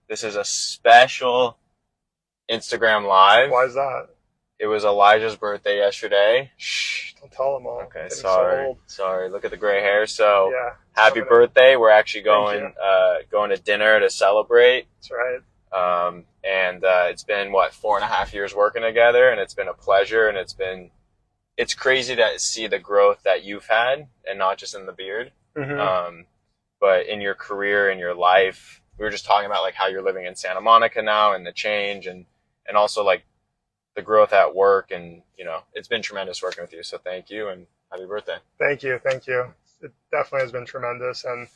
This is a special Instagram Live. Why is that? It was Elijah's birthday yesterday. Shh, don't tell them all. Okay, Getting sorry. so old. Sorry, look at the gray hair. So, Yeah, happy coming birthday. We're actually Thank going to dinner to celebrate. That's right. And it's been, 4.5 years working together, and it's been a pleasure, and it's crazy to see the growth that you've had, and not just in the beard, but in your career, in your life. We were just talking about like how you're living in Santa Monica now and the change and also like the growth at work, and it's been tremendous working with you. So thank you and happy birthday. Thank you. It definitely has been tremendous, and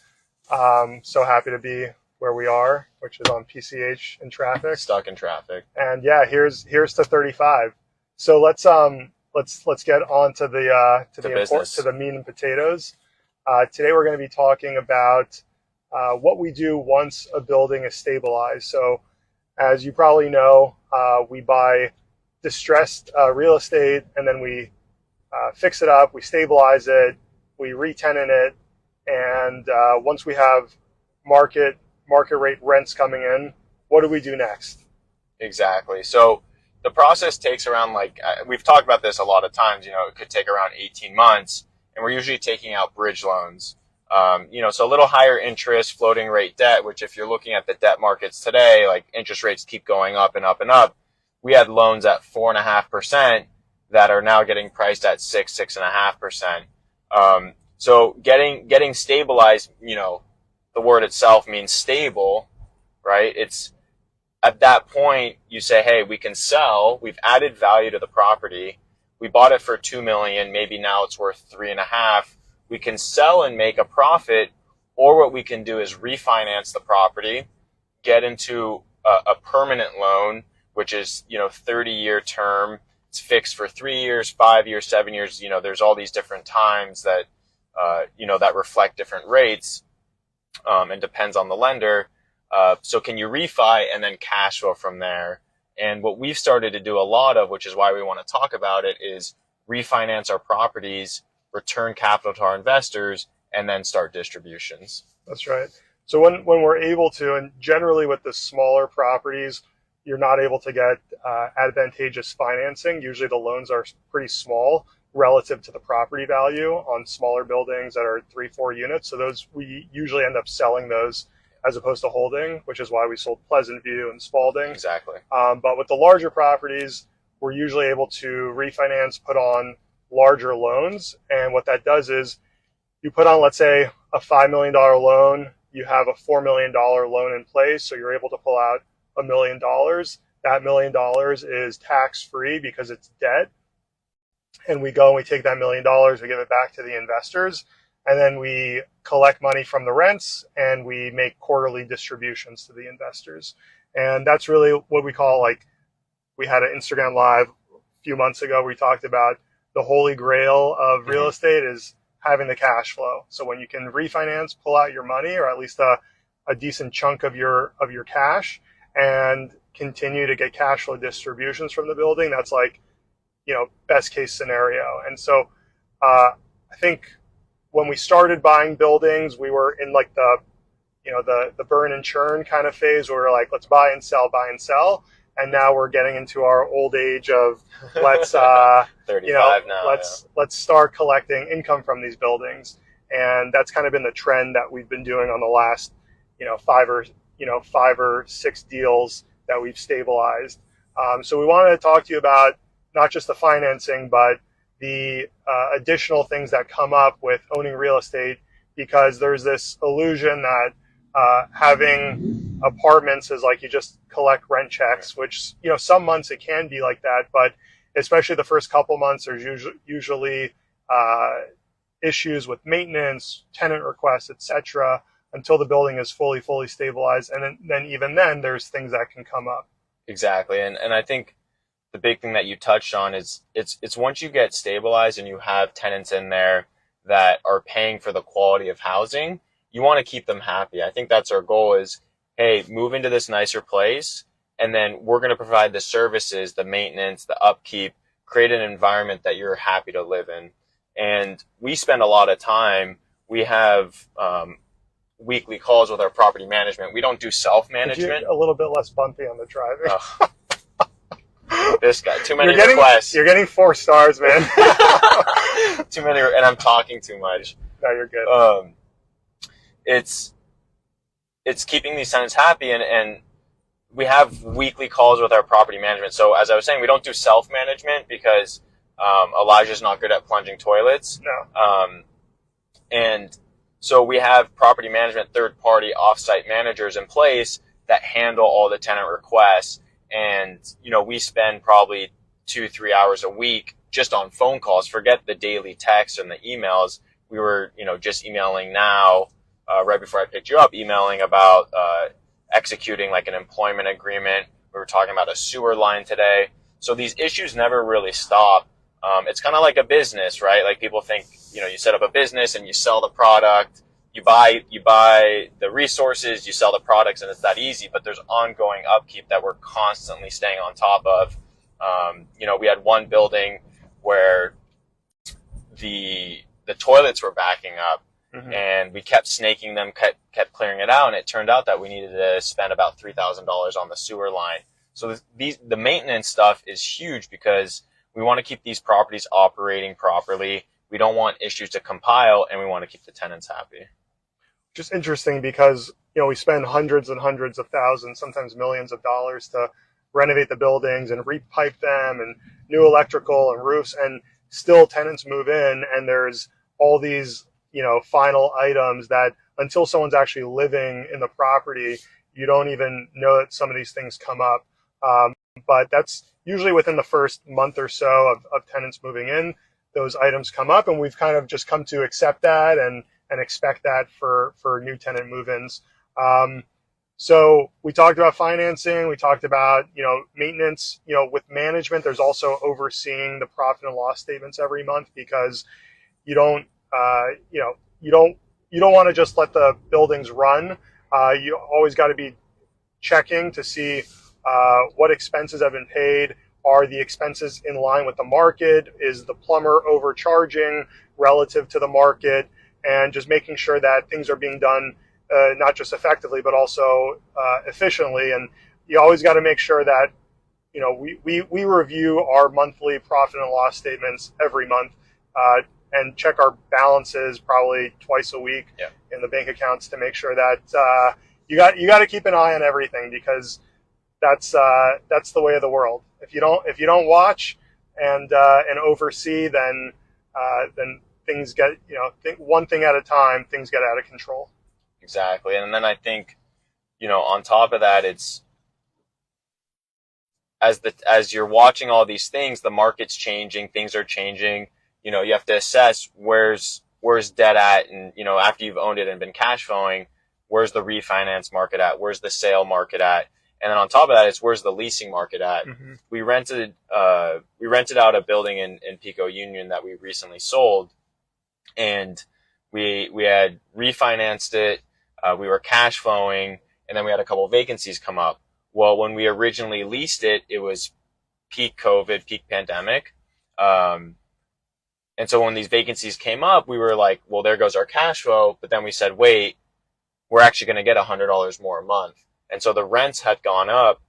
so happy to be where we are, which is on PCH in traffic. Stuck in traffic. And yeah, here's to 35. So let's get on to the meat and potatoes. Today we're going to be talking about what we do once a building is stabilized. So as you probably know, we buy distressed real estate, and then we fix it up, we stabilize it, we re-tenant it, and once we have market rate rents coming in, what do we do next? Exactly. So the process takes around, we've talked about this a lot of times, it could take around 18 months, and we're usually taking out bridge loans. So a little higher interest, floating rate debt, which if you're looking at the debt markets today, like interest rates keep going up and up and up. We had loans at 4.5% that are now getting priced at 6.5%. So getting stabilized, the word itself means stable, right? It's at that point you say, hey, we can sell. We've added value to the property. We bought it for $2 million. Maybe now it's worth $3.5 million. We can sell and make a profit, or what we can do is refinance the property, get into a permanent loan, which is 30-year term. It's fixed for 3 years, 5 years, 7 years. There's all these different times that that reflect different rates, and depends on the lender. So can you refi and then cash flow from there? And what we've started to do a lot of, which is why we want to talk about it, is refinance our properties, return capital to our investors, and then start distributions. That's right. So when we're able to, and generally with the smaller properties, you're not able to get advantageous financing. Usually the loans are pretty small relative to the property value on smaller buildings that are 3-4 units. So those, we usually end up selling those as opposed to holding, which is why we sold Pleasant View and Spalding. Exactly. But with the larger properties, we're usually able to refinance, put on larger loans. And what that does is you put on, let's say, a $5 million loan, you have a $4 million loan in place, so you're able to pull out $1 million. That $1 million is tax-free because it's debt. And we go and we take that $1 million, we give it back to the investors, and then we collect money from the rents, and we make quarterly distributions to the investors. And that's really what we call, we had an Instagram Live a few months ago where we talked about the holy grail of real estate is having the cash flow. So when you can refinance, pull out your money, or at least a decent chunk of your cash, and continue to get cash flow distributions from the building, that's best case scenario. And so I think when we started buying buildings, we were in the burn and churn kind of phase where we're like, let's buy and sell. And now we're getting into our old age of let's 35 now. Let's start collecting income from these buildings, and that's kind of been the trend that we've been doing on the last 5 or 6 deals that we've stabilized. So we wanted to talk to you about not just the financing, but the additional things that come up with owning real estate, because there's this illusion that having apartments is like you just collect rent checks, which some months it can be like that, but especially the first couple months there's usually issues with maintenance, tenant requests, etc., until the building is fully stabilized, and then even then there's things that can come up. Exactly. And I think the big thing that you touched on is it's once you get stabilized and you have tenants in there that are paying for the quality of housing, you want to keep them happy. I think that's our goal is, hey, move into this nicer place, and then we're going to provide the services, the maintenance, the upkeep, create an environment that you're happy to live in. And we spend a lot of time. We have weekly calls with our property management. We don't do self-management. A little bit less bumpy on the driving. This guy, too many requests. You're getting 4 stars, man. Too many, and I'm talking too much. No, you're good. It's keeping these tenants happy, and we have weekly calls with our property management. So as I was saying, we don't do self-management because Elijah's not good at plunging toilets. No. And so we have property management third-party off-site managers in place that handle all the tenant requests. And, we spend probably 2-3 hours a week just on phone calls. Forget the daily texts and the emails. We were, just emailing now, right before I picked you up, emailing about executing like an employment agreement. We were talking about a sewer line today. So these issues never really stop. It's kind of like a business, right? Like people think, you set up a business and you sell the product. You buy the resources, you sell the products, and it's that easy, but there's ongoing upkeep that we're constantly staying on top of. We had one building where the toilets were backing up, mm-hmm. and we kept snaking them, kept clearing it out, and it turned out that we needed to spend about $3,000 on the sewer line. So the maintenance stuff is huge because we want to keep these properties operating properly. We don't want issues to compile, and we want to keep the tenants happy. Just interesting because, we spend hundreds and hundreds of thousands, sometimes millions of dollars to renovate the buildings and repipe them and new electrical and roofs, and still tenants move in and there's all these, final items that until someone's actually living in the property, you don't even know that some of these things come up. But that's usually within the first month or so of tenants moving in, those items come up, and we've kind of just come to accept that and expect that for new tenant move-ins. So we talked about financing. We talked about, maintenance, with management. There's also overseeing the profit and loss statements every month because you don't want to just let the buildings run. You always got to be checking to see what expenses have been paid. Are the expenses in line with the market? Is the plumber overcharging relative to the market? And just making sure that things are being done not just effectively, but also efficiently. And you always got to make sure that, we review our monthly profit and loss statements every month and check our balances probably twice a week in the bank accounts to make sure that you got to keep an eye on everything because that's the way of the world. If you don't watch and oversee, then things get, one thing at a time, things get out of control. Exactly. And then I think, on top of that, it's as you're watching all these things, the market's changing, things are changing, you have to assess where's debt at. And, after you've owned it and been cash flowing, where's the refinance market at? Where's the sale market at? And then on top of that, it's where's the leasing market at? Mm-hmm. We rented out a building in Pico Union that we recently sold. And we had refinanced it, we were cash flowing, and then we had a couple of vacancies come up. Well, when we originally leased it, it was peak COVID, peak pandemic. And so when these vacancies came up, we were like, well, there goes our cash flow. But then we said, wait, we're actually going to get $100 more a month. And so the rents had gone up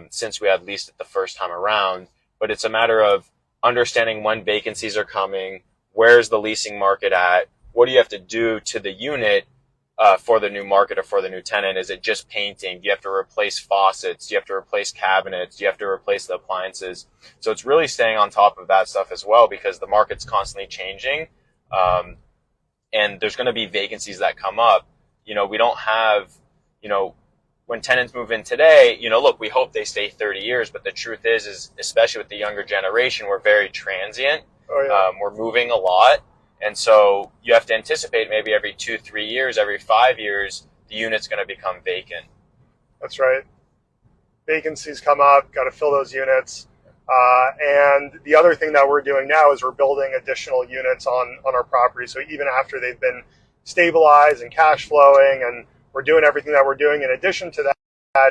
since we had leased it the first time around. But it's a matter of understanding when vacancies are coming, where's the leasing market at, what do you have to do to the unit for the new market or for the new tenant? Is it just painting? Do you have to replace faucets? Do you have to replace cabinets? Do you have to replace the appliances? So it's really staying on top of that stuff as well, because the market's constantly changing. And there's going to be vacancies that come up. We don't have, when tenants move in today, look, we hope they stay 30 years, but the truth is especially with the younger generation, we're very transient. Oh, yeah. We're moving a lot. And so you have to anticipate maybe every 2-3 years, every 5 years, the unit's going to become vacant. That's right. Vacancies come up, got to fill those units. And the other thing that we're doing now is we're building additional units on our property. So even after they've been stabilized and cash flowing, and we're doing everything that we're doing in addition to that,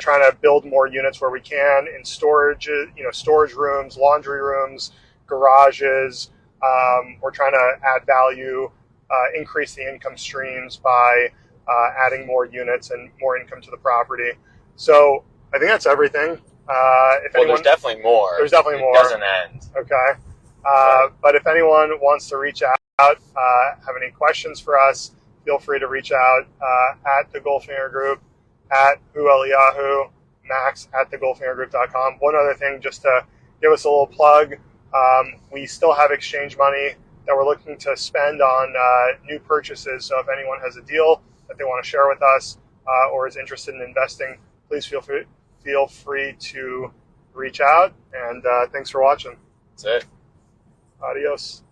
trying to build more units where we can in storage, storage rooms, laundry rooms, garages. We're trying to add value, increase the income streams by adding more units and more income to the property. So I think that's everything. There's definitely more. There's definitely more. It doesn't end. Okay. But if anyone wants to reach out, have any questions for us, feel free to reach out at the Goldfinger Group, at Yahoo, Maxx at thegoldfingergroup.com. One other thing, just to give us a little plug, we still have exchange money that we're looking to spend on new purchases. So if anyone has a deal that they want to share with us or is interested in investing, please feel free to reach out. And thanks for watching. That's it. Adios.